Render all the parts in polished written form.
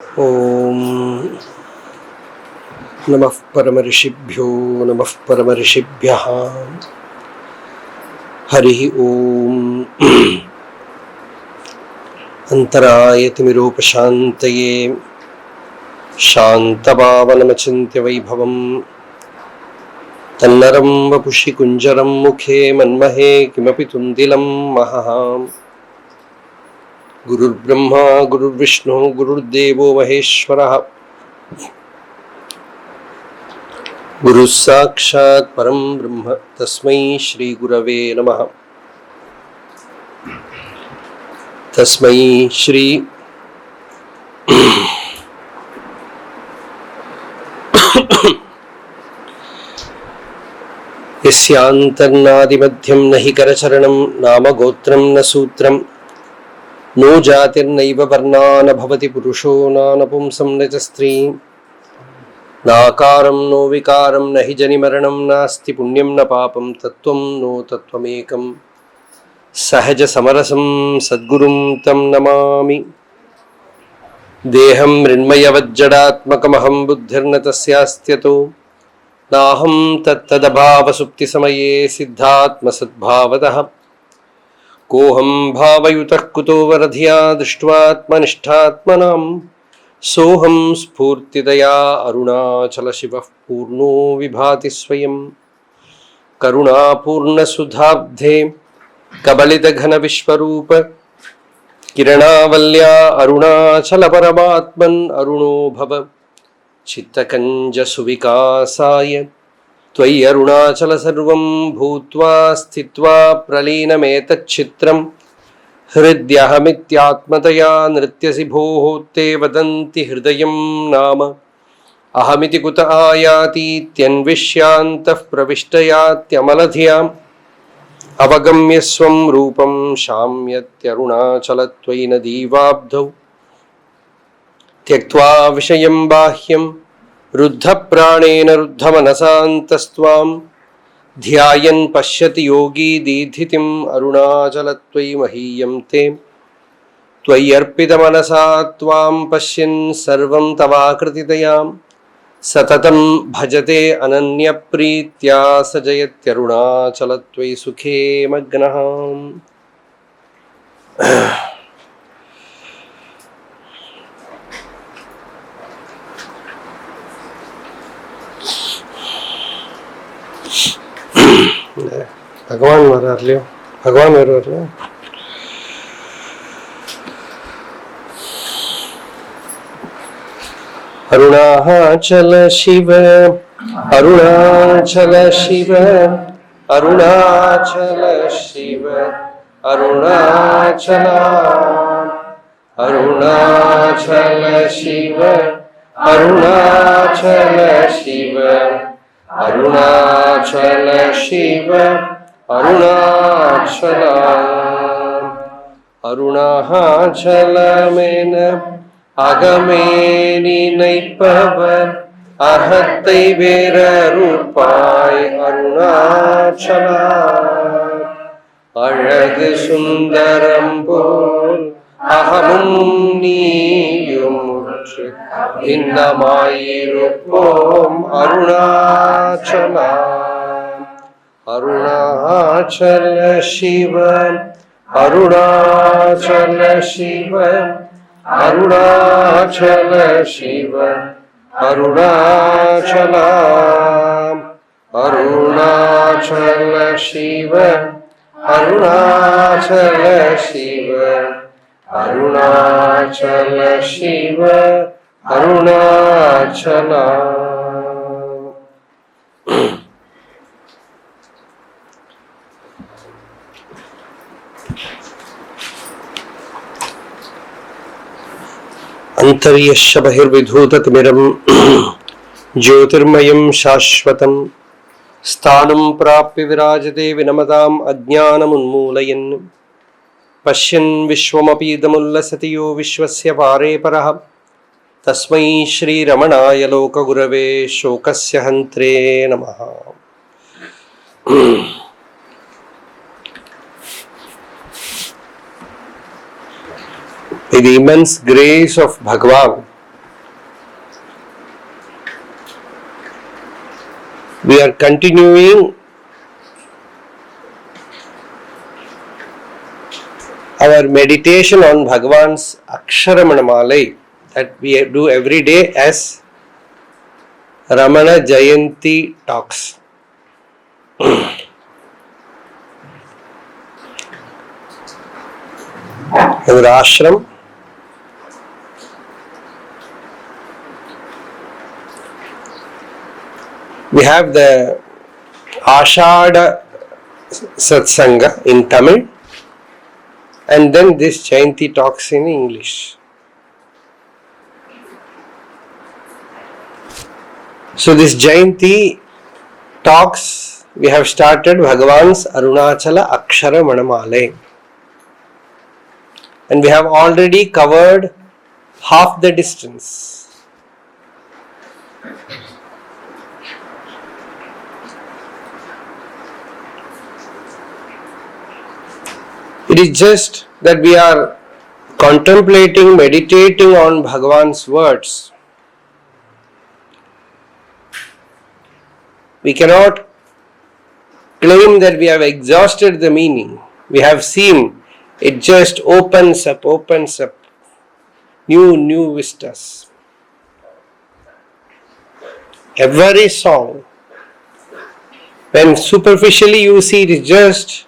ओम नमः परमऋषिभ्यो नमः परमऋषिभ्यः। हरिः ओम। अंतरायतिमिरोपशान्तये शान्तभावनमचिन्त्य वैभवं तन्नरं वपुषि कुञ्जरं मुखे मन्महे किमपि तुन्दिलं महः। गुरुर्ब्रह्मा गुरुर्विष्णुः गुरुर्देवो महेश्वरः गुरुः साक्षात् परं ब्रह्म तस्मै श्री गुरवे नमः। तस्मै श्री यस्यान्तर्नादिमध्यं न हि करचरणं नाम गोत्रं न सूत्रं नो जातिर्नैव वर्णा न भवति पुरुषो नानपुंसं न च स्त्रीं नाकारं नो विकारं न हि जनिमरणं नास्ति पुण्यं न पापं तत्त्वं नो तत्त्वमेकं सहज समरसं सद्गुरुं तं नमामि। देहं मृण्मयवज्जडात्मकमहं बुद्धिर्न तस्यास्त्यतो नाहं तत्तदभावसुप्तिसमये सिद्धात्मसद्भावतः कोऽहं भावयुतः कुतो वरधिया दृष्ट्वात्मनिष्ठात्मनां सोऽहं स्फूर्तितया अरुणाचलशिवः पूर्णो विभाति स्वयं करुणापूर्णसुधाब्धे कबलितघनविश्वरूप किरणावल्या अरुणाचलपरमात्मन् अरुणो भव चित्तकञ्जसुविकासाय त्वयि अरुणाचल सर्वं भूत्वा स्थित्वा प्रलीनमेतच्चित्रं हृद्यहमित्यात्मतया नृत्यसि भोः ते वदन्ति हृदयं नाम अहमिति कुत आयातीत्यन्विष्यान्तः प्रविष्टयात्यमलधियाम् अवगम्य स्वं रूपं शाम्यत्यरुणाचलत्वयि नदीवाब्धौ त्यक्त्वा विषयं बाह्यं रुद्धप्राणेन रुद्धमनसान्तस्त्वां ध्यायन् पश्यति योगी दीधितिम् अरुणाचलत्वयि महीयं ते त्वय्यर्पितमनसा त्वां पश्यन् सर्वं तवाकृतितयां सततं भजते अनन्यप्रीत्या स जयत्यरुणाचलत्वयि सुखे मग्नः। भगवान वरलियो भगवान वरलियो अरुणाचल शिव अरुणाचल शिव अरुणाचल शिव अरुणाचल अरुणाचल शिव अरुणाचल शिव अरुणाचल शिव अरुणाचल अरुणाचलमेन अगमेनि नैपवर अहत्तै वेरूपाय अरुणाचल अழகு சுந்தரம் போல் அகமும் நீயுமுற்று இன்னமாயிருப்போம் அருணாச்சல அருணாச்சல சிவ அருணாச்சல சிவ अरुणाचल शिव अरुणाचल अरुणाचल शिव अरुणाचल शिव अरुणाचल शिव अरुणाचल। अंतर्यश्च बहिर्विधूततिमिरं ज्योतिर्मयं शाश्वतं स्थानं प्राप्य विराजते विनमताम् अज्ञानमुन्मूलयन् पश्यन् विश्वमपीदमुल्लसति यो विश्वस्य पारे परः तस्मै श्रीरमणाय लोकगुरवे शोकस्य हन्त्रे नमः। By the immense grace of Bhagavan, We are continuing our meditation on Bhagavan's Aksharamanamala that we do every day as Ramana Jayanti talks. Our ashram, we have the Ashada Satsanga in Tamil, and then this Jayanti talks in English. So this Jayanti talks, we have started Bhagavan's Arunachala Akshara Manamala, and we have already covered half the distance. It is just that we are contemplating, meditating on Bhagavan's words. We cannot claim that we have exhausted the meaning. We have seen it just opens up new vistas. Every song, when superficially you see it is just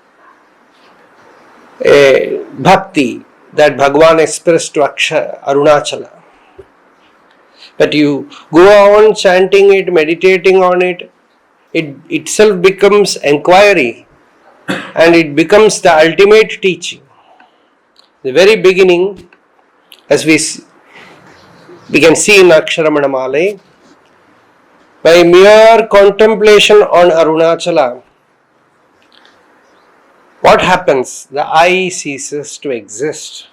a bhakti that Bhagavan expressed to Arunachala. But you go on chanting it, meditating on it, it itself becomes inquiry and it becomes the ultimate teaching. The very beginning, as we can see in Aksharamanamala, by mere contemplation on Arunachala, what happens? The I ceases to exist.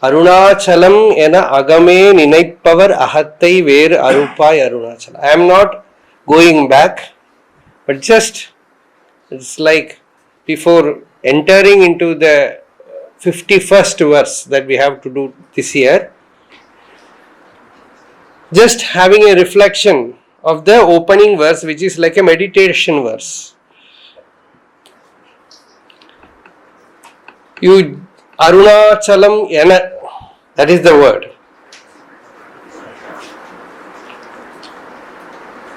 Arunachalam ena agame ninaipavar ahattai ver arupai Arunachala. I am not going back, but just it's like before entering into the 51st verse that we have to do this year, just having a reflection of the opening verse, which is like a meditation verse. You Arunachalam ena, that is the word.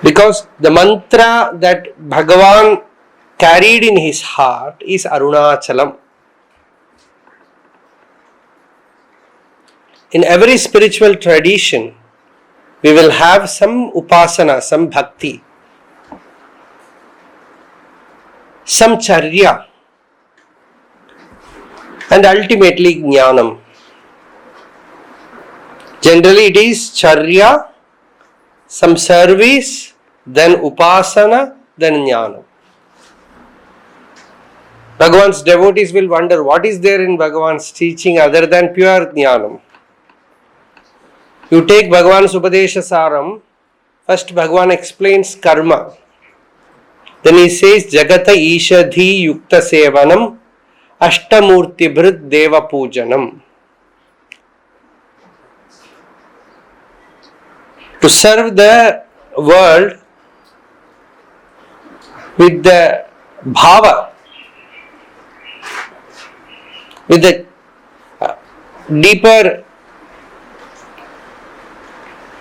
Because the mantra that Bhagavan carried in his heart is Arunachalam. In every spiritual tradition, we will have some upasana, some bhakti, some charya, and ultimately jnanam. Generally it is charya, some service, then upasana, then jnanam. Bhagavan's devotees will wonder what is there in Bhagavan's teaching other than pure jnanam. You take Bhagavan's Upadesha Saram, first Bhagavan explains karma. Then he says Jagata Ishadhi Yukta Sevanam Ashtamurti Bhrit Deva Pujanam. To serve the world with the bhava, with the deeper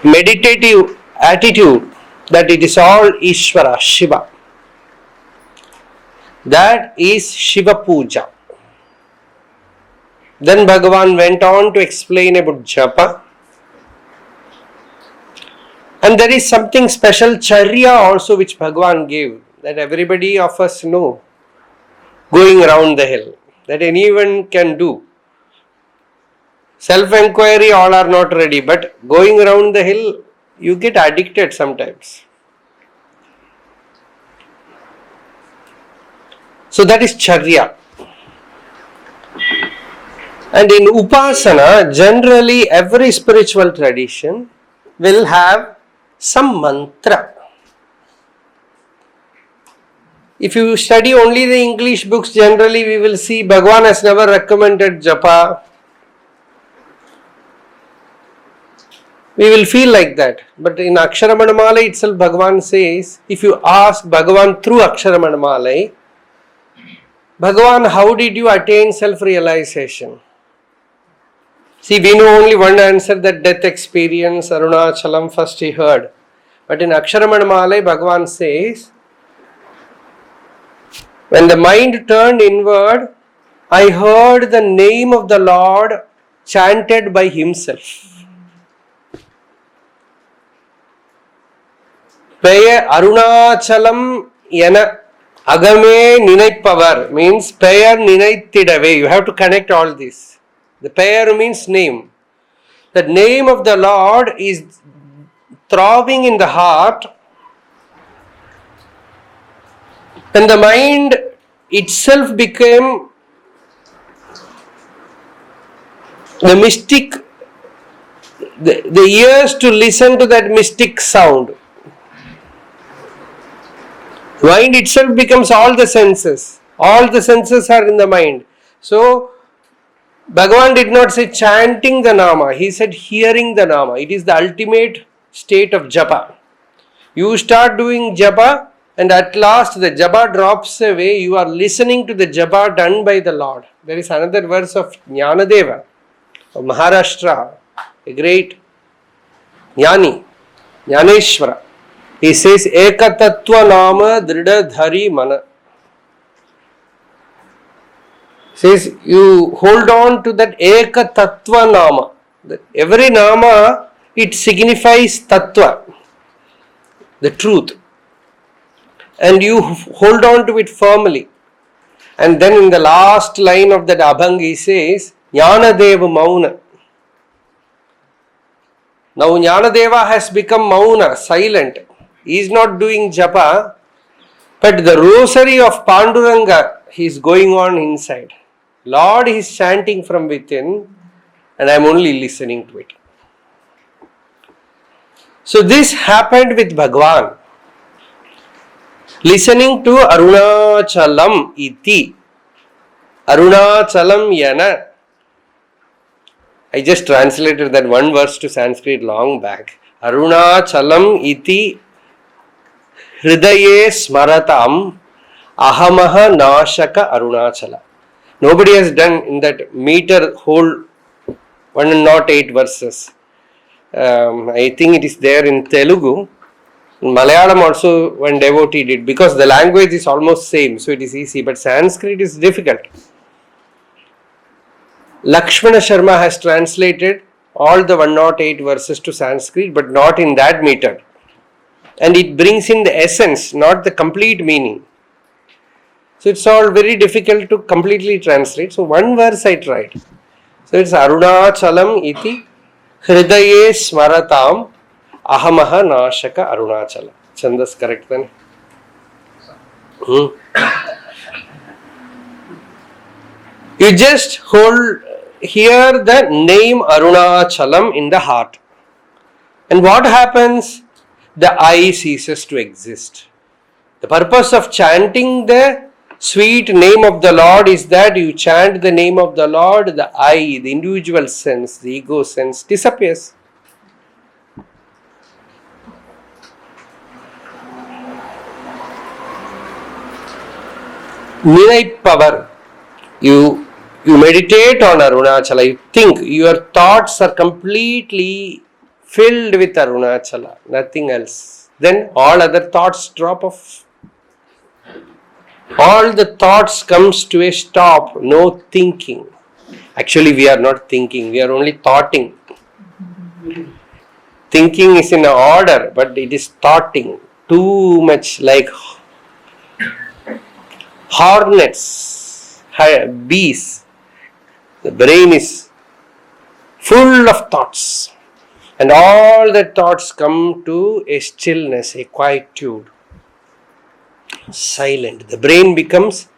meditative attitude that it is all Ishvara, Shiva. That is Shiva Puja. Then Bhagavan went on to explain about Japa. And there is something special, Charya also, which Bhagavan gave, that everybody of us know. Going around the hill, that anyone can do. Self-enquiry, all are not ready, but going around the hill, you get addicted sometimes. So that is Charya. And in Upasana, generally every spiritual tradition will have some mantra. If you study only the English books, generally we will see Bhagavan has never recommended japa. we will feel like that. But in Aksharamanamala itself, Bhagavan says, if you ask Bhagavan through Aksharamanamala, Bhagavan, how did you attain self-realization? See, we know only one answer, that death experience, Arunachalam, first he heard. But in Aksharamanamala, Bhagavan says, when the mind turned inward, I heard the name of the Lord chanted by himself. Peya Arunachalam Yana Agame Ninaipavar means Peya Ninaithidave. You have to connect all this. The Peya means name. The name of the Lord is throbbing in the heart, and the mind itself became the mystic, the ears to listen to that mystic sound. Mind itself becomes all the senses. All the senses are in the mind. So, Bhagavan did not say chanting the Nama. He said hearing the Nama. It is the ultimate state of japa. You start doing japa, and at last the japa drops away. You are listening to the japa done by the Lord. There is another verse of Jnanadeva of Maharashtra, a great Jnani, Jnaneshwara. He says, Ekatattva Nama Drida Dhari Mana. Says, you hold on to that Ekatattva Nama. Every Nama, it signifies Tattva, the truth. And you hold on to it firmly. And then in the last line of that Abhang, he says, Jnanadeva Mauna. Now Jnanadeva has become Mauna, silent. He is not doing japa, but the rosary of Panduranga is going on inside. Lord is chanting from within, and I am only listening to it. So this happened with Bhagavan. Listening to Arunachalam iti. Arunachalam yana. I just translated that one verse to Sanskrit long back. Arunachalam iti Hridaye smaratam ahamaha nashaka arunachala. Nobody has done in that meter whole 108 verses. I think it is there in Telugu. In Malayalam also one devotee did, because the language is almost same, so it is easy, but Sanskrit is difficult. Lakshmana Sharma has translated all the 108 verses to Sanskrit, but not in that meter. And it brings in the essence, not the complete meaning. So it's all very difficult to completely translate. So one verse I tried. So it's Arunachalam iti Hridaye smaratam ahamaha nashaka arunachala. Chandas correct then? You just hear the name Arunachalam in the heart. And what happens? The I ceases to exist. The purpose of chanting the sweet name of the Lord is that you chant the name of the Lord, the I, the individual sense, the ego sense disappears. Midnight power. You meditate on Arunachala, you think, your thoughts are completely filled with Arunachala, nothing else. Then all other thoughts drop off. All the thoughts comes to a stop, no thinking. Actually, we are not thinking, we are only thoughting. Thinking is in order, but it is thoughting. Too much like hornets, bees. The brain is full of thoughts. And all the thoughts come to a stillness, a quietude. Silent. The brain becomes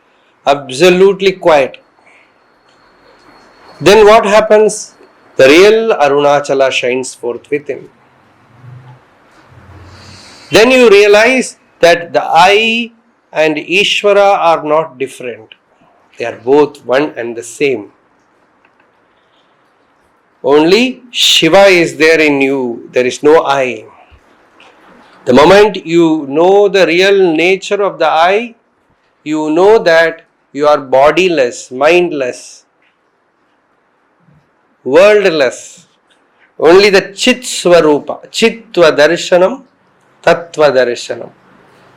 absolutely quiet. Then what happens? The real Arunachala shines forth within. Then you realize that the I and Ishvara are not different. They are both one and the same. Only Shiva is there in you. There is no I. The moment you know the real nature of the I, you know that you are bodiless, mindless, worldless. Only the Chit Swarupa, Chitva Darshanam, Tattva Darshanam.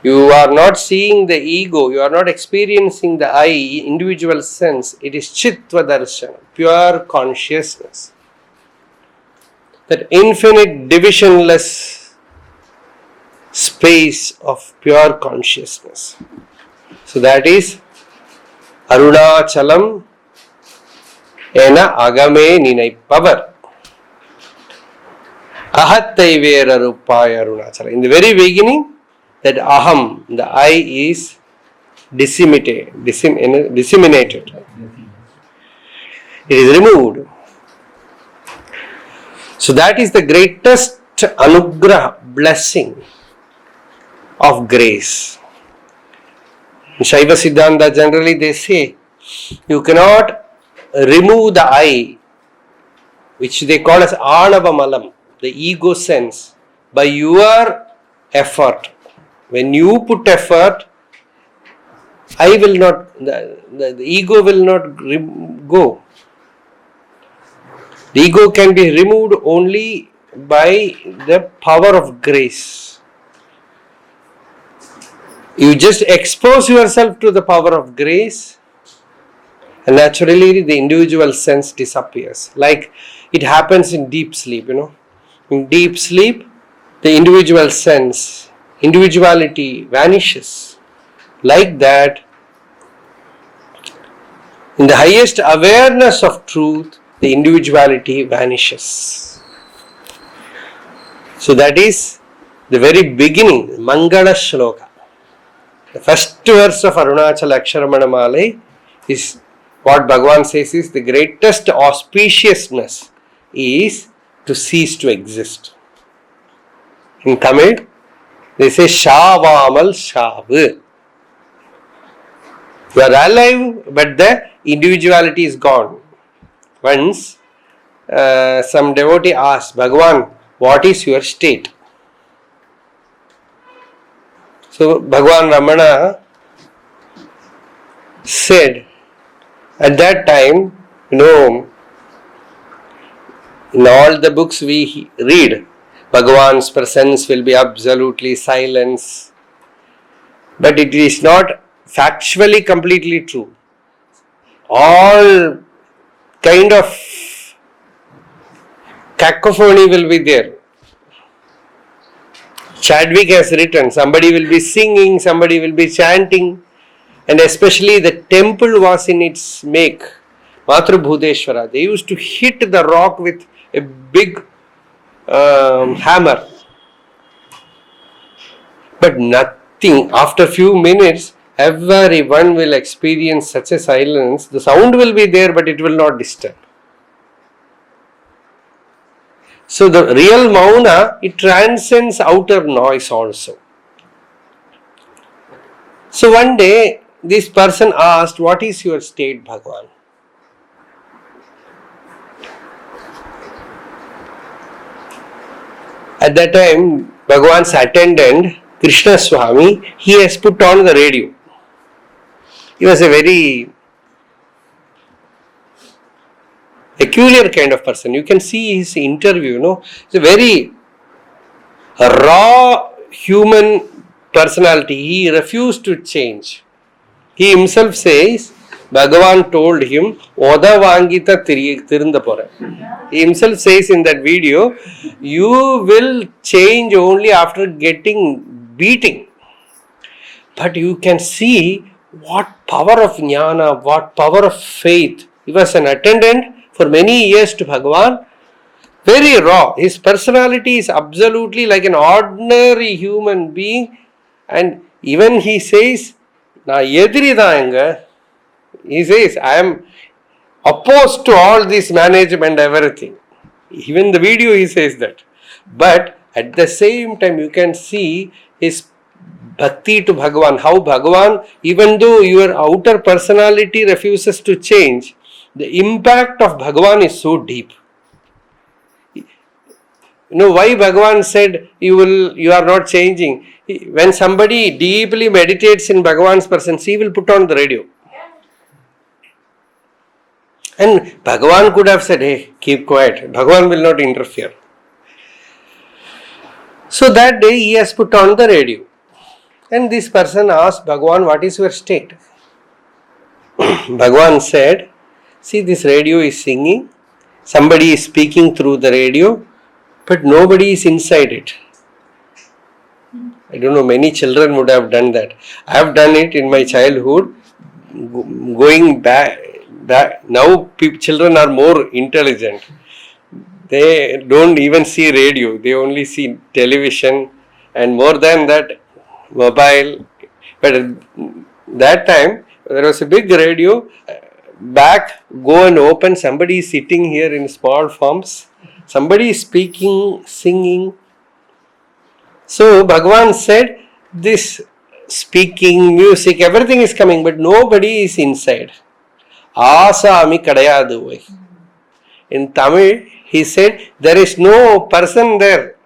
You are not seeing the ego, you are not experiencing the I, individual sense. It is Chitva Darshanam, pure consciousness. That infinite divisionless space of pure consciousness. So that is Arunachalam ena agame ninaipavar. Ahattaiveera rupaya Arunachalam. In the very beginning, that aham, the I is disseminated. It is removed. So that is the greatest anugraha, blessing of grace. In Shaiva Siddhanta, generally they say, you cannot remove the I, which they call as Anava Malam, the ego sense, by your effort. When you put effort, I will not, the ego will not go. The ego can be removed only by the power of grace. You just expose yourself to the power of grace, and naturally the individual sense disappears. Like it happens in deep sleep, In deep sleep, the individual sense, individuality vanishes. Like that, in the highest awareness of truth, the individuality vanishes. So that is the very beginning, Mangala Shloka. The first verse of Arunachala Aksharamanamala is what Bhagavan says is the greatest auspiciousness is to cease to exist. In Tamil, they say Shavamal Shavu. You are alive, but the individuality is gone. Once, some devotee asked, Bhagavan, what is your state? So, Bhagavan Ramana said, at that time, in all the books we read, Bhagavan's presence will be absolutely silence. But it is not factually completely true. All kind of cacophony will be there. Chadwick has written, somebody will be singing, somebody will be chanting, and especially the temple was in its make. Matrubhudeshwara, they used to hit the rock with a big hammer. But nothing, after few minutes, everyone will experience such a silence. The sound will be there, but it will not disturb. So the real Mauna, it transcends outer noise also. So one day, this person asked, what is your state, Bhagavan? At that time, Bhagavan's attendant, Krishna Swami, he has put on the radio. He was a very peculiar kind of person. You can see his interview, It's a very raw human personality. He refused to change. He himself says, Bhagavan told him, Oda Vangita Tirundapora. He himself says in that video, you will change only after getting beating. But you can see what power of jnana, what power of faith. He was an attendant for many years to Bhagavan. Very raw. His personality is absolutely like an ordinary human being. And even he says, he says, I am opposed to all this management, everything. Even the video he says that. But at the same time, you can see his bhakti to Bhagavan. How Bhagavan, even though your outer personality refuses to change, the impact of Bhagavan is so deep. Why Bhagavan said you are not changing? When somebody deeply meditates in Bhagavan's presence, he will put on the radio. And Bhagavan could have said, hey, keep quiet. Bhagavan will not interfere. So that day he has put on the radio. And this person asked Bhagavan, what is your state? Bhagavan said, see, this radio is singing. Somebody is speaking through the radio, but nobody is inside it. I don't know, many children would have done that. I have done it in my childhood. Going back now children are more intelligent. They don't even see radio. They only see television, and more than that, mobile. But at that time, there was a big radio. Back, go and open. Somebody is sitting here in small forms. Somebody is speaking, singing. So Bhagavan said, this speaking, music, everything is coming, but nobody is inside. Asami kadayadu. In Tamil, he said, there is no person there.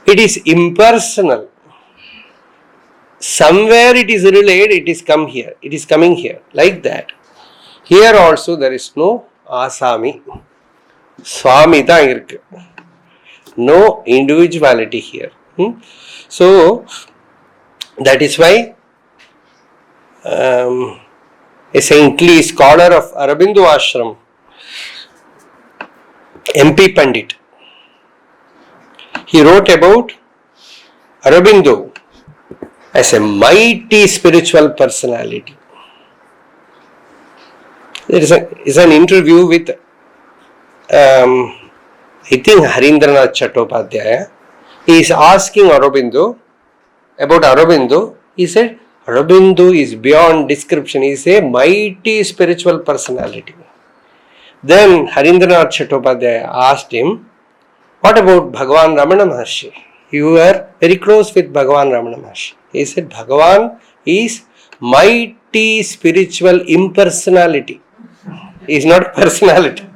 It is impersonal. Somewhere it is relayed, it is come here. It is coming here. Like that. Here also there is no Asami. Swami da irukku. No individuality here. So, that is why a saintly scholar of Aurobindo Ashram, MP Pandit, he wrote about Aurobindo as a mighty spiritual personality. There is an interview with I think Harindranath Chattopadhyaya. He is asking Aurobindo about Aurobindo. He said, Aurobindo is beyond description. He is a mighty spiritual personality. Then Harindranath Chattopadhyaya asked him, what about Bhagavan Ramana Maharshi? You were very close with Bhagavan Ramana Maharshi. He said, Bhagavan is mighty spiritual impersonality. He is not personality.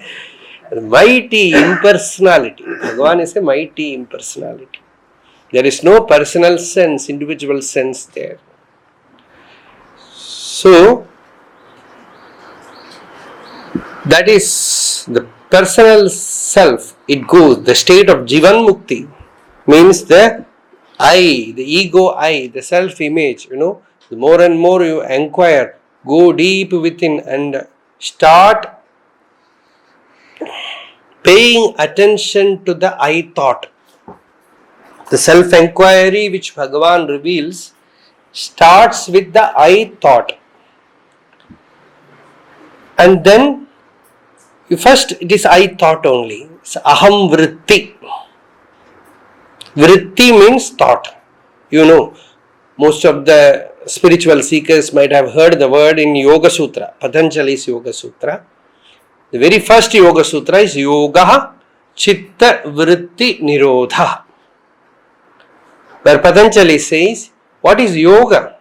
Mighty impersonality. Bhagavan is a mighty impersonality. There is no personal sense, individual sense there. So, that is the personal self. It goes, the state of Jivan Mukti means the I, the ego I, the self-image, the more and more you inquire, go deep within and start paying attention to the I thought. The self-enquiry which Bhagavan reveals starts with the I thought. And then, first it is I thought only. It's aham vritti. Vritti means thought. Most of the spiritual seekers might have heard the word in Yoga Sutra, Patanjali's Yoga Sutra. The very first Yoga Sutra is Yoga Chitta Vritti Nirodha. Where Patanjali says, what is yoga?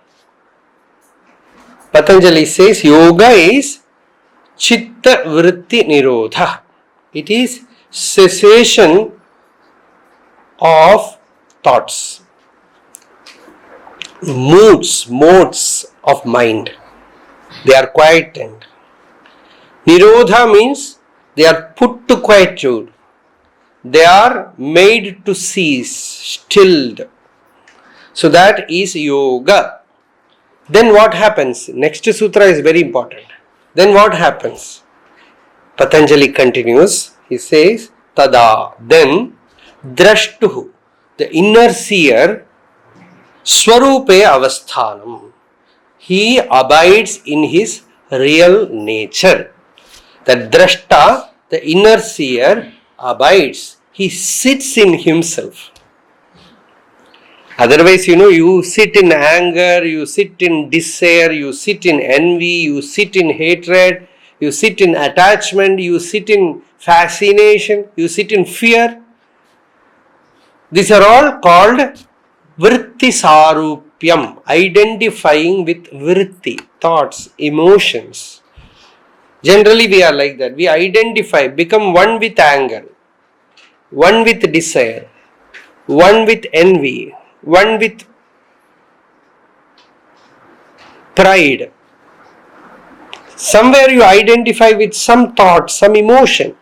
Patanjali says, yoga is Chitta Vritti Nirodha. It is cessation of thoughts, modes of mind. They are quietened. Nirodha means they are put to quietude. They are made to cease, stilled. So that is yoga. Then what happens? Next sutra is very important. Then what happens? Patanjali continues. He says, Tada. Then, drashtuhu, the inner seer, swarupe avasthanam. He abides in his real nature. The drashta, the inner seer, abides. He sits in himself. Otherwise, you sit in anger, you sit in desire, you sit in envy, you sit in hatred, you sit in attachment, you sit in fascination, you sit in fear. These are all called vritti sarupyam, identifying with vritti, thoughts, emotions. Generally, we are like that. We identify, become one with anger. one with desire, one with envy, one with pride. Somewhere you identify with some thought, some emotion.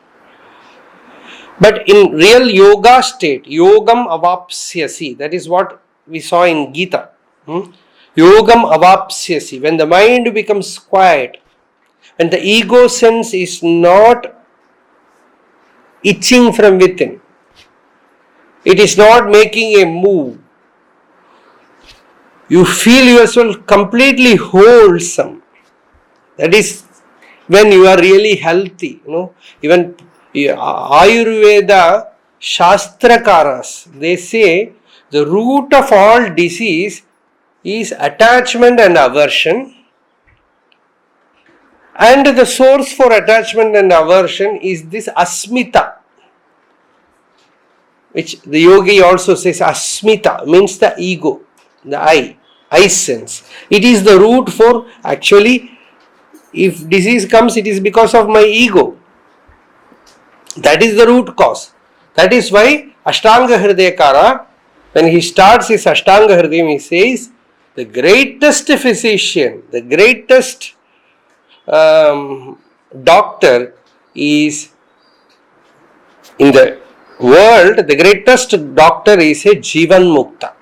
But in real yoga state, yogam avapsyasi, that is what we saw in Gita. Yogam avapsyasi, when the mind becomes quiet and the ego sense is not itching from within, it is not making a move, you feel yourself completely wholesome. That is when you are really healthy. Even Ayurveda Shastrakaras, they say the root of all disease is attachment and aversion, and the source for attachment and aversion is this asmita, which the yogi also says asmita means the ego, the I sense. It is the root for, actually, if disease comes, it is because of my ego. That is the root cause. That is why Ashtanga Hridayakara, when he starts his Ashtanga Hridayam, he says, the greatest physician, the greatest doctor is in the world, the greatest doctor is a Jivan Mukta.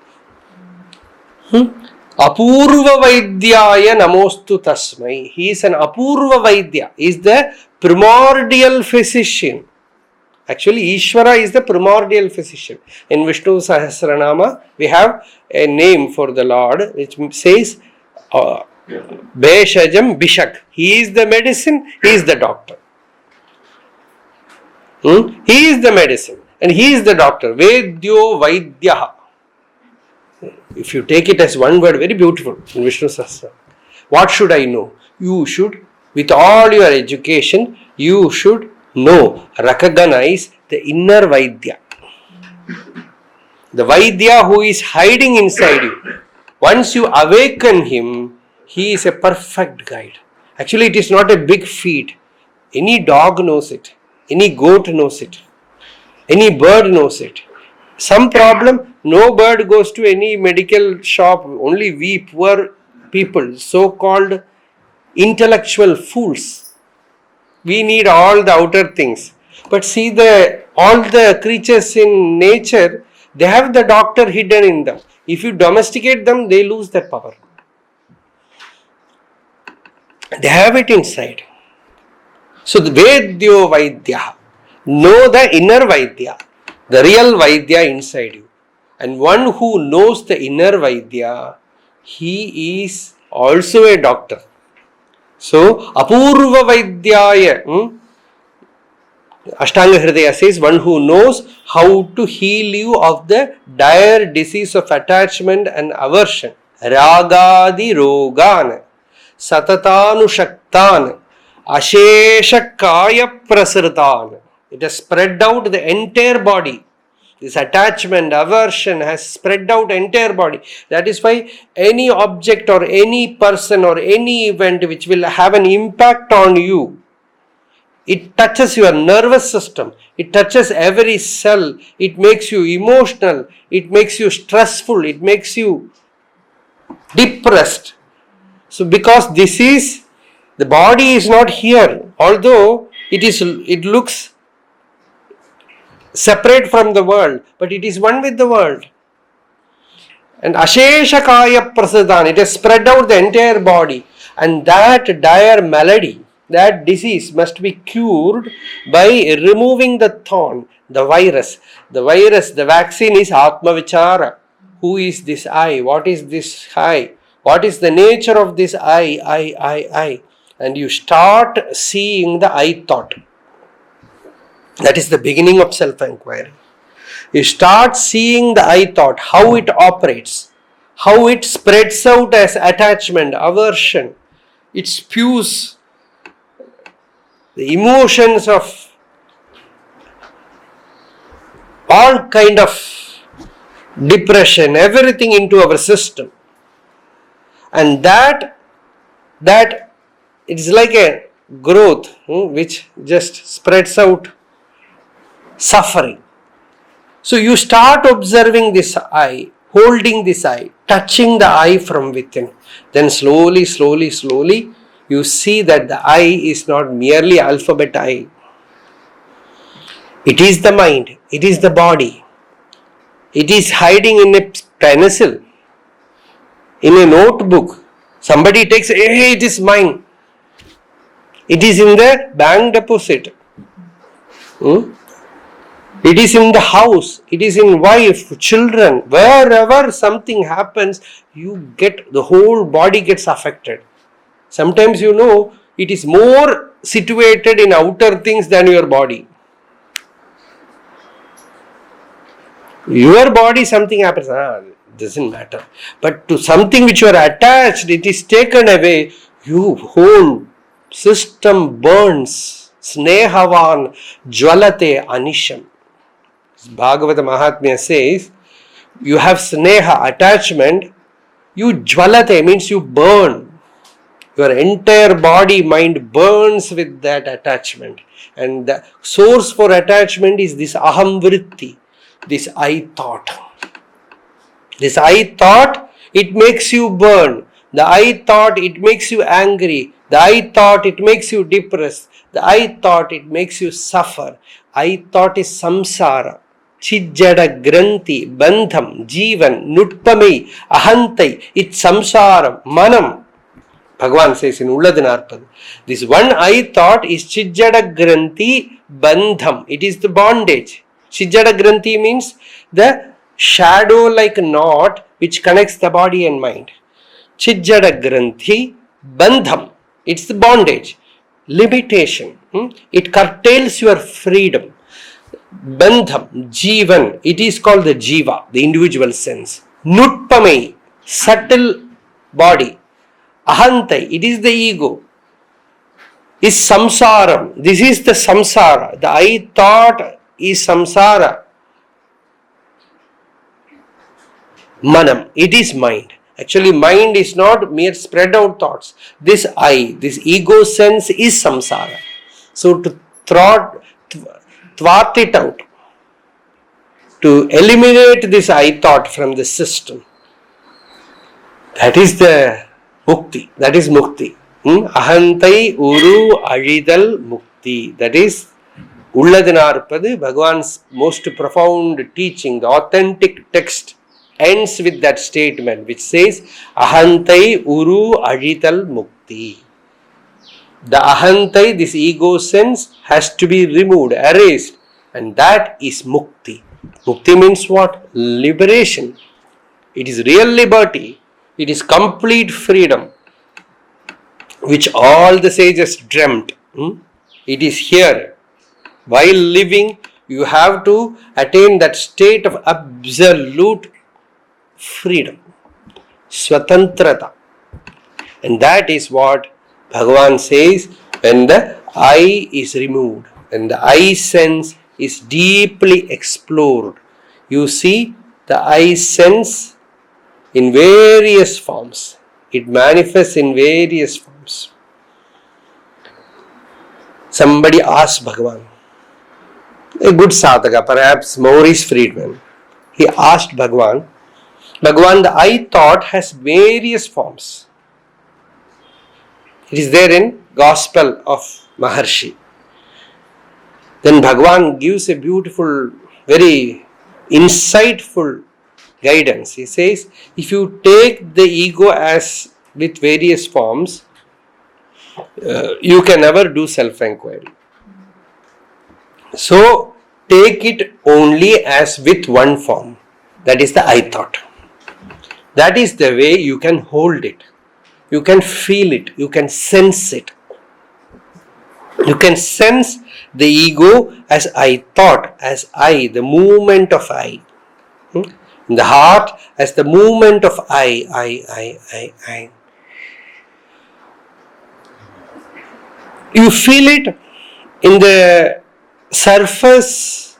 Apurva Vaidyaya Namostu Tasmai. He is an Apurva Vaidya. He is the primordial physician. Actually, Ishvara is the primordial physician. In Vishnu Sahasranama, we have a name for the Lord which says Beshajam Bishak. He is the medicine, he is the doctor. He is the medicine and he is the doctor. Vedyo Vaidyaha. If you take it as one word, very beautiful in Vishnu Sahasranama. What should I know? You should, with all your education, you should know, recognize the inner Vaidya. The Vaidya who is hiding inside you. Once you awaken him, he is a perfect guide. Actually, it is not a big feat. Any dog knows it. Any goat knows it. Any bird knows it. Some problem, no bird goes to any medical shop. Only we poor people, so-called intellectual fools, we need all the outer things. But see, all the creatures in nature, they have the doctor hidden in them. If you domesticate them, they lose that power. They have it inside. So the Vedyo Vaidya, know the inner Vaidya, the real Vaidya inside you. And one who knows the inner Vaidya, he is also a doctor. So, Apurva Vaidyaya, Ashtanga Hridaya says, one who knows how to heal you of the dire disease of attachment and aversion. Ragadi Rogan, Satatanu Shaktan, Ashesha Kaya Prasritan. It has spread out the entire body. This attachment, aversion has spread out entire body. That is why any object or any person or any event which will have an impact on you, it touches your nervous system. It touches every cell. It makes you emotional. It makes you stressful. It makes you depressed. So because the body is not here, although it looks separate from the world, but it is one with the world. And Ashesha Kaya Prasiddhan, it has spread out the entire body. And that dire malady, that disease must be cured by removing the thorn, the virus. The vaccine is Atma Vichara. Who is this I? What is this I? What is the nature of this I? And you start seeing the I thought. That is the beginning of self-inquiry. You start seeing the I thought, how it operates, how it spreads out as attachment, aversion. It spews the emotions of all kind of depression, everything into our system. And that it is like a growth which just spreads out suffering. So you start observing this eye, holding this eye, touching the eye from within. Then slowly, slowly, slowly, you see that the eye is not merely alphabet eye. It is the mind, it is the body. It is hiding in a pencil, in a notebook. Somebody takes, hey, it is mine. It is in the bank deposit. It is in the house. It is in wife, children. Wherever something happens, the whole body gets affected. Sometimes it is more situated in outer things than your body. Your body, something happens, doesn't matter. But to something which you are attached, it is taken away, your whole system burns. Snehavan jwalate anisham. Bhagavata Mahatmya says, you have sneha, attachment, you jwalate means you burn. Your entire body, mind burns with that attachment. And the source for attachment is this aham vritti, this I thought. This I thought, it makes you burn. The I thought, it makes you angry. The I thought, it makes you depressed. The I thought, it makes you suffer. I thought is samsara. Chijjada granthi, bandham, jivan, nutpamai, ahantai, it's samsaram, manam. Bhagavan says in Ulladinarpad, this one I thought is Chijjada granthi, bandham. It is the bondage. Chijjada granthi means the shadow-like knot which connects the body and mind. Chijjada granthi, bandham. It's the bondage. Limitation. It curtails your freedom. Bandham, Jivan, it is called the Jiva, the individual sense. Nutpamai, subtle body. Ahantai, it is the ego. Is samsaram, this is the samsara. The I thought is samsara. Manam, it is mind. Actually, mind is not mere spread out thoughts. This I, this ego sense is samsara. So to thwart it out, to eliminate this I thought from the system, that is the mukti, that is mukti. Ahantai uru aridal mukti, that is Ulladinarpadu, Bhagavan's most profound teaching. The authentic text ends with that statement which says Ahantai uru aridal mukti. The ahantai, this ego sense, has to be removed, erased, and that is mukti. Mukti means what? Liberation. It is real liberty. It is complete freedom, which all the sages dreamt. It is here. While living, you have to attain that state of absolute freedom, swatantrata. And that is what Bhagavan says when the I is removed, when the I sense is deeply explored. You see the I sense in various forms. It manifests in various forms. Somebody asked Bhagavan, a good sadhaka, perhaps Maurice Friedman, he asked Bhagavan, the I thought has various forms. It is there in Gospel of Maharshi. Then Bhagavan gives a beautiful, very insightful guidance. He says, if you take the ego as with various forms, you can never do self-inquiry. So, take it only as with one form. That is the I thought. That is the way you can hold it. You can feel it. You can sense it. You can sense the ego as I thought, as I, the movement of I. In the heart as the movement of I. You feel it in the surface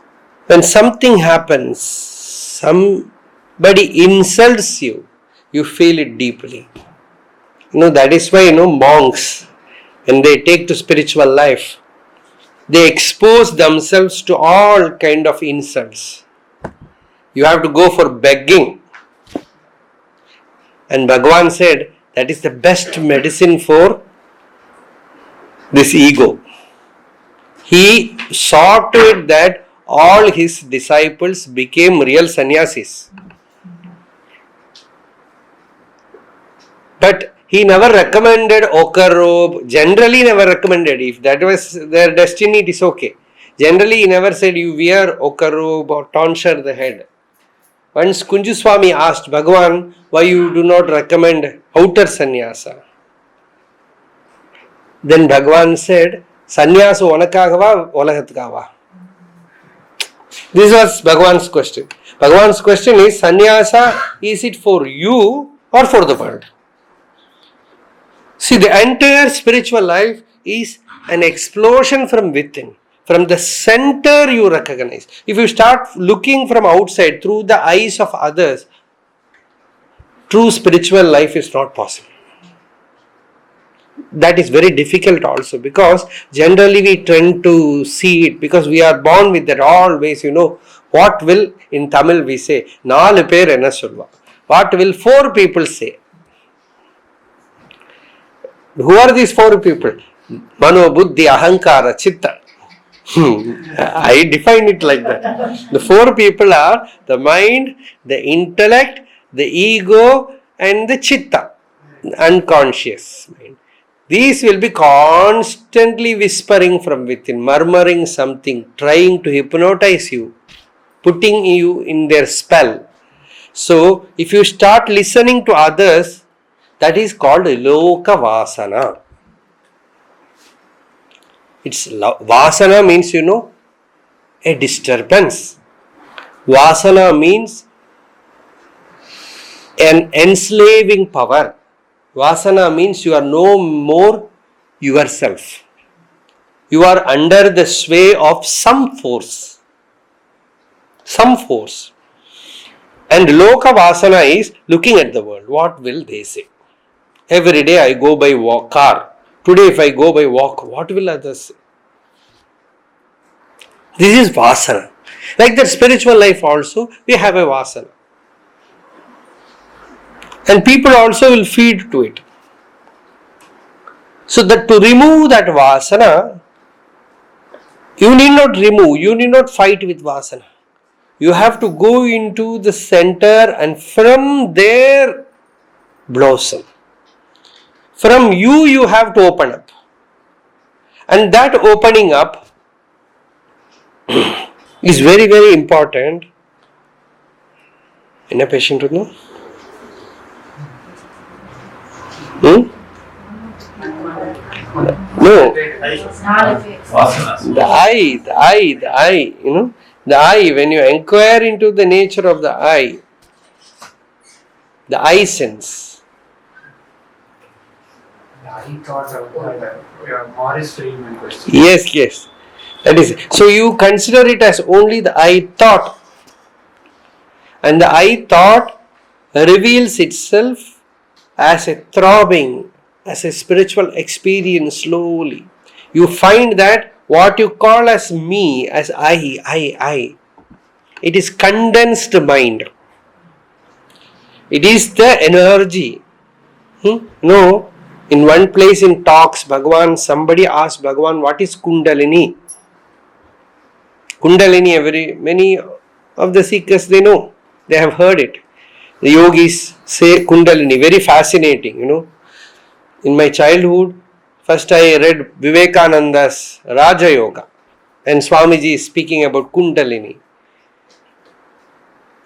when something happens, somebody insults you, you feel it deeply. That is why, monks, when they take to spiritual life, they expose themselves to all kind of insults. You have to go for begging. And Bhagavan said that is the best medicine for this ego. He saw to it that all his disciples became real sannyasis. But he never recommended ochre robe, generally never recommended. If that was their destiny, it is okay. Generally, he never said you wear ochre robe or tonsure the head. Once Kunjuswami asked Bhagavan, why you do not recommend outer sannyasa? Then Bhagavan said, sannyasa onakagava, olagatkava. This was Bhagavan's question. Bhagavan's question is, sannyasa, is it for you or for the world? See, the entire spiritual life is an explosion from within. From the center you recognize. If you start looking from outside through the eyes of others, true spiritual life is not possible. That is very difficult also, because generally we tend to see it because we are born with that always, what will, in Tamil we say, nalu per enna solva. What will 4 people say? Who are these 4 people? Mano, buddhi, ahankara, chitta. I define it like that. The 4 people are the mind, the intellect, the ego and the chitta, unconscious mind. These will be constantly whispering from within, murmuring something, trying to hypnotize you, putting you in their spell. So, if you start listening to others, that is called loka vasana. It's vasana means, a disturbance. Vasana means an enslaving power. Vasana means you are no more yourself. You are under the sway of some force. Some force. And loka vasana is looking at the world. What will they say? Every day I go by car. Today if I go by walk, what will others say? This is vasana. Like that spiritual life also, we have a vasana. And people also will feed to it. So that to remove that vasana, you need not fight with vasana. You have to go into the center and from there blossom. From you have to open up. And that opening up is very, very important. In a patient, no? No. The eye, the eye, when you inquire into the nature of the eye sense. I thought of Morris Freeman question. Yes. That is. So you consider it as only the I thought. And the I thought reveals itself as a throbbing, as a spiritual experience slowly. You find that what you call as me, as I, it is condensed mind. It is the energy. No. In one place in talks, somebody asked Bhagavan, what is Kundalini? Kundalini, many of the seekers, they know. They have heard it. The yogis say Kundalini, very fascinating, In my childhood, first I read Vivekananda's Raja Yoga. And Swamiji is speaking about Kundalini.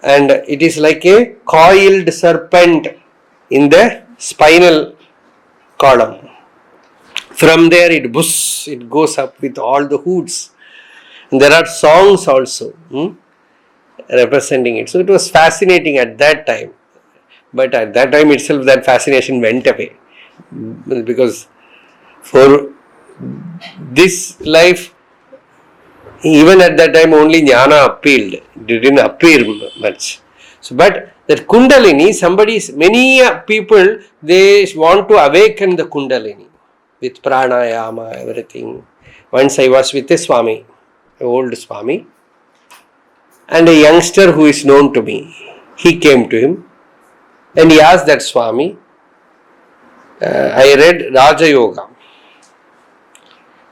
And it is like a coiled serpent in the spinal column. From there it goes up with all the hoods. And there are songs also representing it. So it was fascinating at that time. But at that time itself that fascination went away. Because for this life, even at that time only jnana appealed. It didn't appear much. So, but that Kundalini, many people, they want to awaken the Kundalini with pranayama, everything. Once I was with a Swami, an old Swami. and a youngster who is known to me, he came to him and he asked that Swami, I read Raja Yoga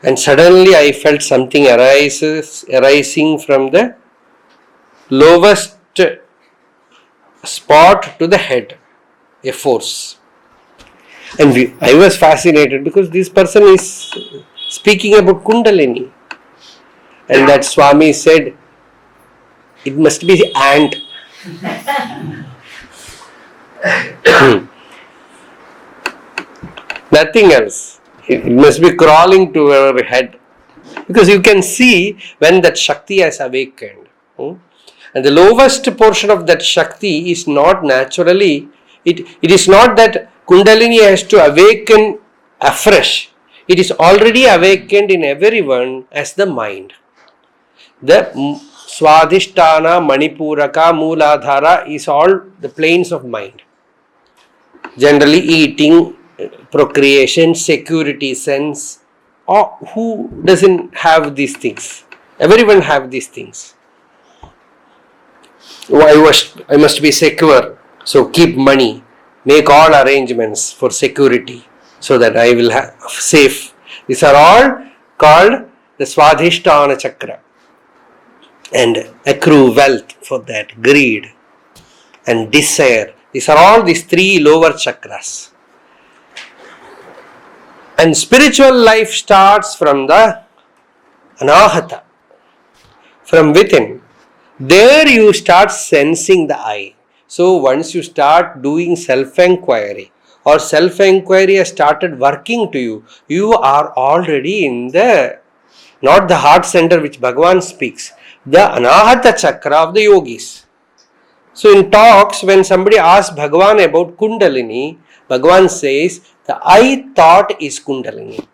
and suddenly I felt something arising from the lowest spot to the head, a force. And I was fascinated because this person is speaking about Kundalini. And that Swami said, it must be the ant. Nothing else. It must be crawling to our head. Because you can see when that Shakti has awakened. And the lowest portion of that Shakti is not naturally, it is not that Kundalini has to awaken afresh. It is already awakened in everyone as the mind. The Swadhisthana, Manipuraka, Mooladhara is all the planes of mind. Generally eating, procreation, security sense. Or who doesn't have these things? Everyone have these things. I must be secure, so keep money, make all arrangements for security so that I will have safe. These are all called the Swadhisthana Chakra, and accrue wealth for that, greed and desire. These are all these three lower chakras. And spiritual life starts from the Anahata, from within. There you start sensing the I. So once you start doing self-enquiry, or self-enquiry has started working to you, you are already in the, not the heart center which Bhagavan speaks, the Anahata chakra of the yogis. So in talks, when somebody asks Bhagavan about Kundalini, Bhagavan says, the I thought is Kundalini.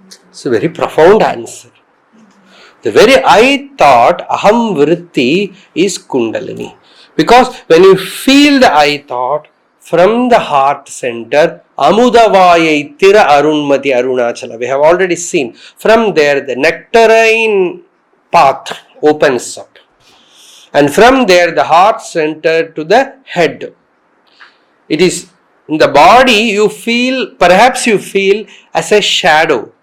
It's a very profound answer. The very I thought, Aham Vritti, is Kundalini. Because when you feel the I thought from the heart center, Amudavaya Tira Arunmati Arunachala, we have already seen. From there, the nectarine path opens up. And from there, the heart center to the head. It is in the body, you feel, perhaps you feel as a shadow.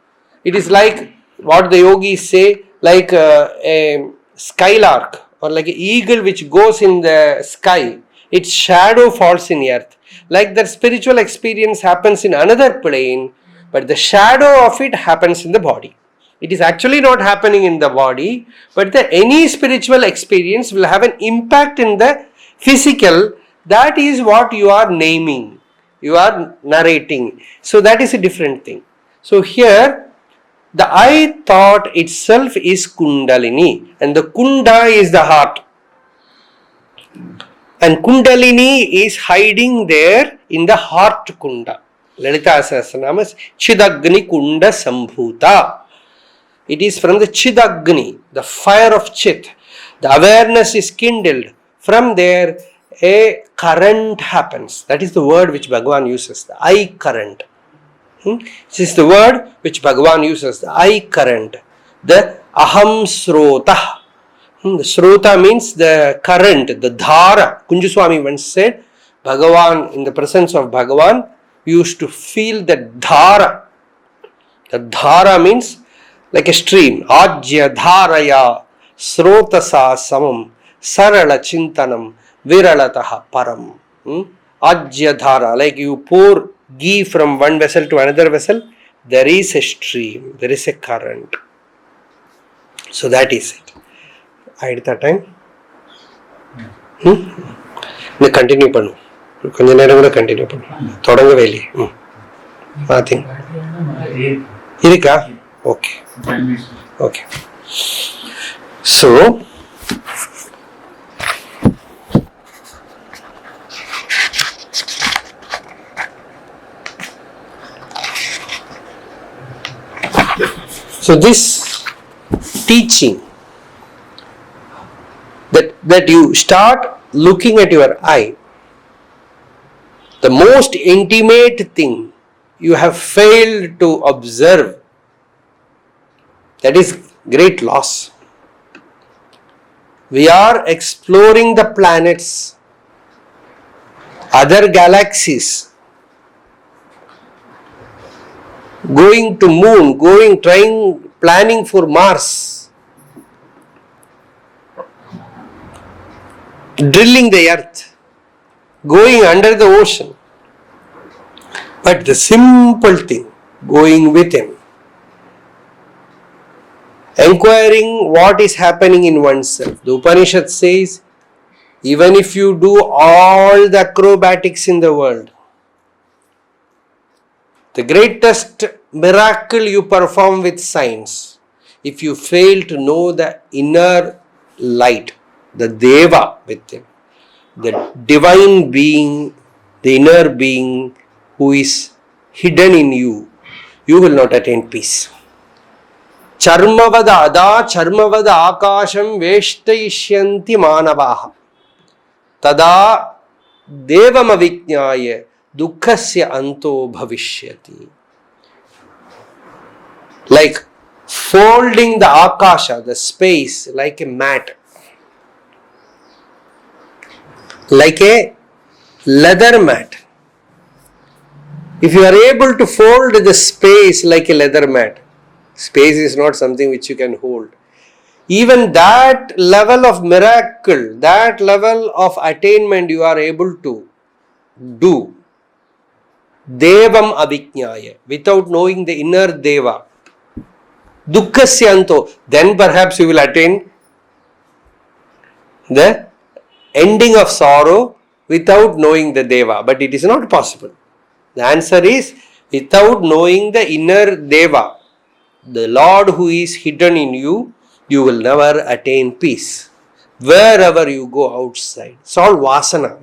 It is like what the yogis say, like a skylark or like an eagle which goes in the sky. Its shadow falls in earth. Like that spiritual experience happens in another plane, but the shadow of it happens in the body. It is actually not happening in the body, but any spiritual experience will have an impact in the physical. That is what you are naming, you are narrating. So that is a different thing. So here, the I thought itself is Kundalini, and the Kunda is the heart. And Kundalini is hiding there in the heart Kunda. Lalita Sahasranama is Chidagni Kunda Sambhuta. It is from the Chidagni, the fire of Chit. The awareness is kindled. From there, a current happens. That is the word which Bhagavan uses, the I current. This is the word which Bhagavan uses, the I current. The Aham Srota. The Srota means the current, the Dhara. Kunjuswami once said, Bhagavan, in the presence of Bhagavan, used to feel the Dhara. The Dhara means like a stream. Ajya Dharaya Srotasa Samam Sarala Chintanam Viralataha Param. Ajya Dhara, like you pour ghee from one vessel to another vessel, there is a stream, there is a current. So that is it. ஆயிடுதா time? நீ continue பண்ணு, கொஞ்ச நேரம் கூட continue பண்ணு, தொடங்கவே இல்லையே. பாத்தீங்க இருக்கா? Okay okay. So this teaching, that you start looking at your eye, the most intimate thing you have failed to observe, that is great loss. We are exploring the planets, other galaxies, going to moon, planning for Mars, drilling the earth, going under the ocean. But the simple thing, going within, inquiring what is happening in oneself. The Upanishad says, even if you do all the acrobatics in the world, the greatest miracle you perform with science, if you fail to know the inner light, the Deva within, the divine being, the inner being who is hidden in you, you will not attain peace. Charmavada akasham veshtayishyanti manavaha tada devam avignaya dukkhasya anto bhavishyati. Like folding the akasha, the space, like a mat, like a leather mat. If you are able to fold the space like a leather mat, space is not something which you can hold. Even that level of miracle, that level of attainment you are able to do, Devam avignaya, without knowing the inner Deva, Dukkhasyanto, then perhaps you will attain the ending of sorrow without knowing the Deva, but it is not possible. The answer is, without knowing the inner Deva, the Lord who is hidden in you, you will never attain peace. Wherever you go outside, it's all vasana,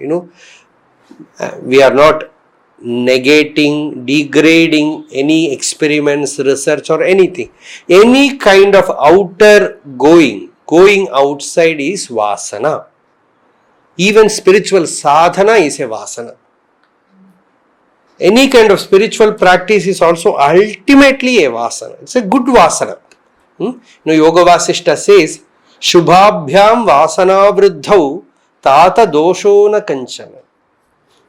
we are not negating, degrading any experiments, research or anything. Any kind of outer going outside is vasana. Even spiritual sadhana is a vasana. Any kind of spiritual practice is also ultimately a vasana. It's a good vasana. Yoga Vasishta says, Shubhabhyam vasana vruddhau tata dosho na kanchana.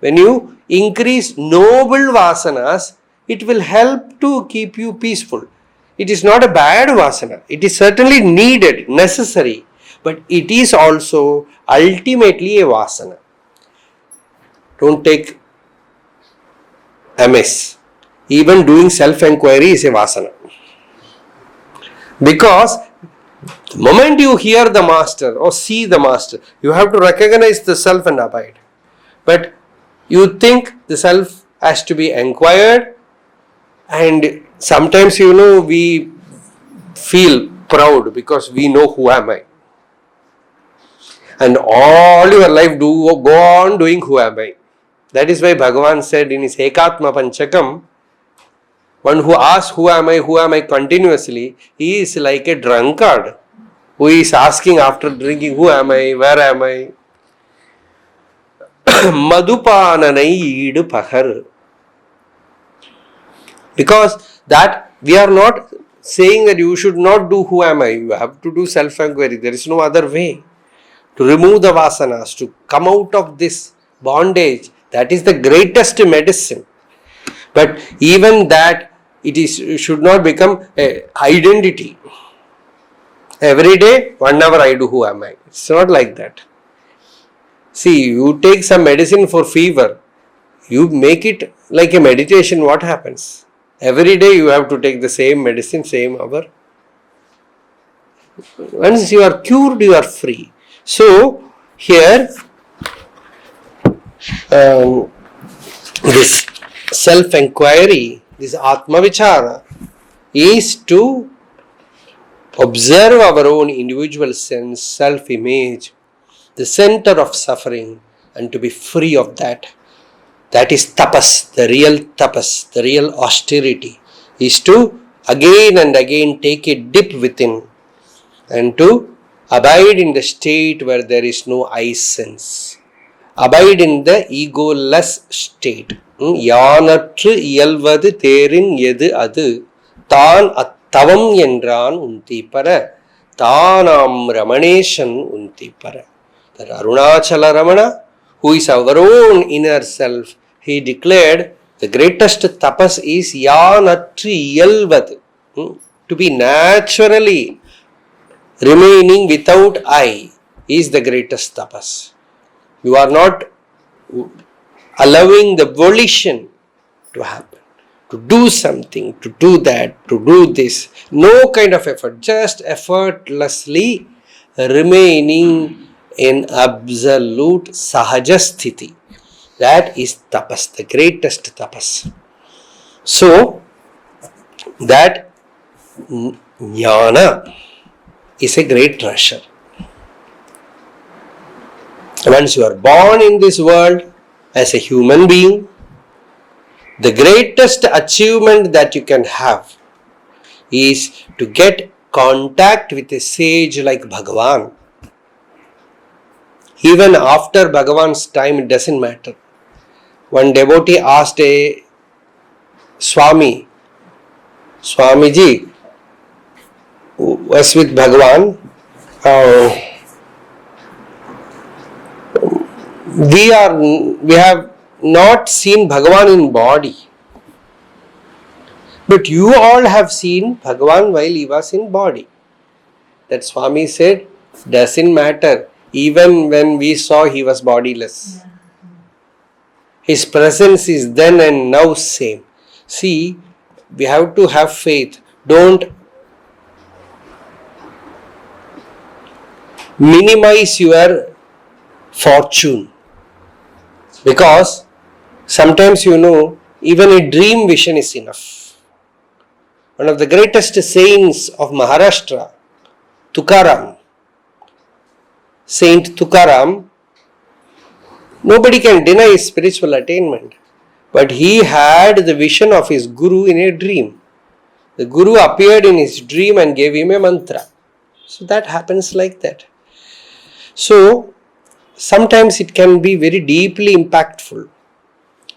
When you increase noble vasanas, it will help to keep you peaceful. It is not a bad vasana. It is certainly needed, necessary, but it is also ultimately a vasana. Don't take amiss. Even doing self-enquiry is a vasana. Because the moment you hear the master or see the master, you have to recognize the self and abide. But you think the self has to be inquired, and sometimes we feel proud because we know who am I. And all your life go on doing who am I. That is why Bhagavan said in his Ekatma Panchakam, one who asks who am I continuously, he is like a drunkard who is asking after drinking who am I, where am I. Madhupananai idu pahar. Because that we are not saying that you should not do who am I. You have to do self-enquiry. There is no other way to remove the vasanas, to come out of this bondage. That is the greatest medicine. But even that, it should not become an identity. Every day, 1 hour I do who am I. It's not like that. See, you take some medicine for fever, you make it like a meditation, what happens? Every day you have to take the same medicine, same hour. Once you are cured, you are free. So, here, this self-enquiry, this Atma-vichara, is to observe our own individual sense, self-image, the center of suffering, and to be free of that. That is tapas, the real austerity, is to again and again take a dip within and to abide in the state where there is no I sense. Abide in the egoless state. Yanatru iyalvadu therin edu adu, than attavam என்றான் உந்தி பர Tanam Ramaneshan Unti Para. That Arunachala Ramana, who is our own inner self, he declared the greatest tapas is Yanatri Yalvad. To be naturally remaining without I is the greatest tapas. You are not allowing the volition to happen, to do something, to do that, to do this. No kind of effort, just effortlessly remaining in absolute sahajasthiti. That is tapas, the greatest tapas. So, that jnana is a great treasure. Once you are born in this world as a human being, the greatest achievement that you can have is to get contact with a sage like Bhagavan. Even after Bhagavan's time, it doesn't matter. One devotee asked a Swamiji, who was with Bhagavan, we have not seen Bhagavan in body, but you all have seen Bhagavan while he was in body. That Swami said, doesn't matter. Even when we saw he was bodiless, his presence is then and now same. See, we have to have faith. Don't minimize your fortune, because sometimes even a dream vision is enough. One of the greatest saints of Maharashtra, Tukaram, Saint Tukaram, nobody can deny his spiritual attainment, but he had the vision of his Guru in a dream. The Guru appeared in his dream and gave him a mantra. So that happens like that. So sometimes it can be very deeply impactful.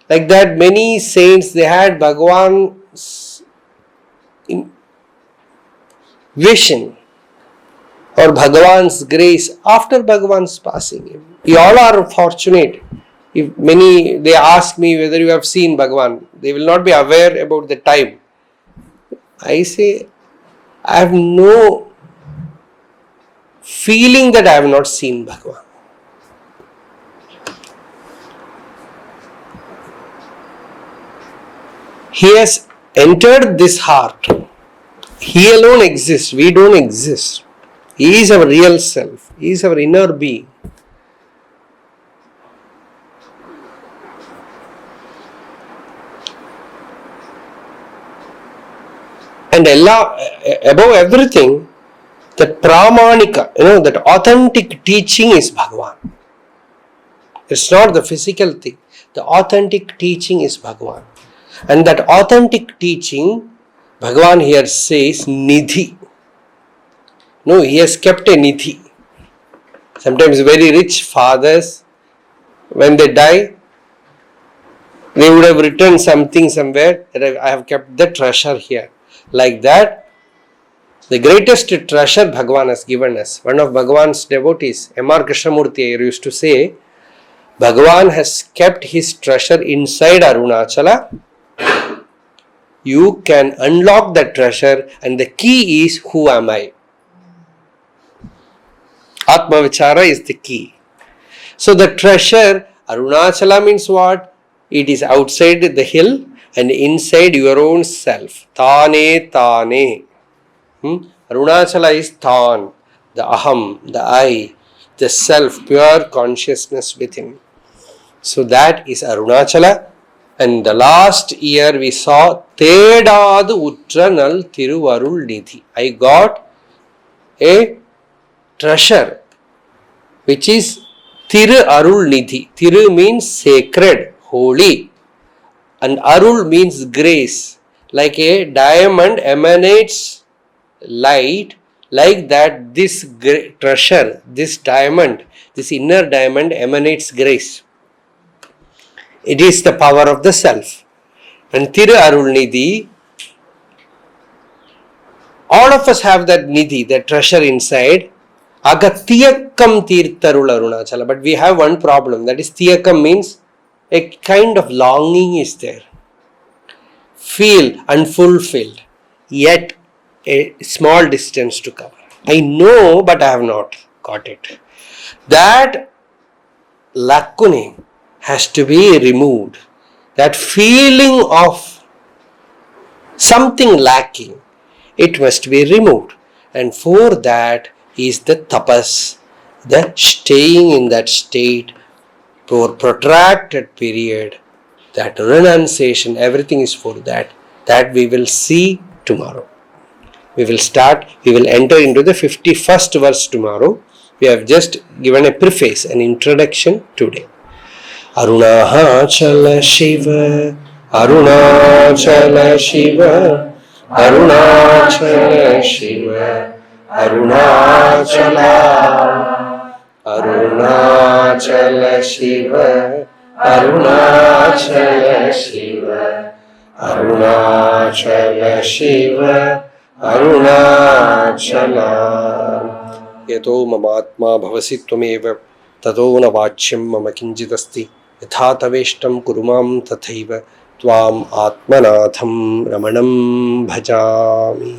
Like that, many saints, they had Bhagavan's vision or Bhagavan's grace after Bhagavan's passing. We all are fortunate. If many, they ask me whether you have seen Bhagavan, they will not be aware about the time. I say, I have no feeling that I have not seen Bhagavan. He has entered this heart. He alone exists. We don't exist. He is our real self. He is our inner being. And above everything, that pramanika, that authentic teaching is Bhagavan. It's not the physical thing. The authentic teaching is Bhagavan. And that authentic teaching, Bhagavan here says nidhi. No, he has kept a nidhi. Sometimes very rich fathers, when they die, they would have written something somewhere that I have kept the treasure here. Like that, the greatest treasure Bhagavan has given us. One of Bhagavan's devotees, M.R. Krishnamurti, used to say, Bhagavan has kept his treasure inside Arunachala. You can unlock that treasure, and the key is, who am I? Atma Vichara is the key. So the treasure, Arunachala means what? It is outside the hill and inside your own self. Tane Tane. Arunachala is Tan, the Aham, the I, the self, pure consciousness within. So that is Arunachala. And the last year we saw Tedadu Utranal Thiruvarul Nidhi. I got a treasure which is Thiru Arul Nidhi. Thiru means sacred, holy, and Arul means grace. Like a diamond emanates light, like that this treasure, this diamond, this inner diamond emanates grace. It is the power of the self. And Thiru Arul Nidhi All of us have that nidhi, that treasure inside. Agatyakam tirtarul Arunachala. But we have one problem. That is, tiyakam means a kind of longing is there. Feel unfulfilled. Yet a small distance to cover. I know, but I have not got it. That lacunae has to be removed. That feeling of something lacking, it must be removed. And for that is the tapas, the staying in that state for protracted period, that renunciation, everything is for that. That we will see tomorrow. We will enter into the 51st verse tomorrow. We have just given a preface, an introduction today. Arunachala Shiva, Arunachala Shiva, Arunachala Shiva, Arunachala, Arunachala Shiva, Arunachala Shiva, Arunachala Shiva, Arunachala. Yato mamatma bhavasi tvameva tato na vachyam mama kinjidasti yatha taveshtam kurumam tathaiva tvam atmanatham ramanam bhajami.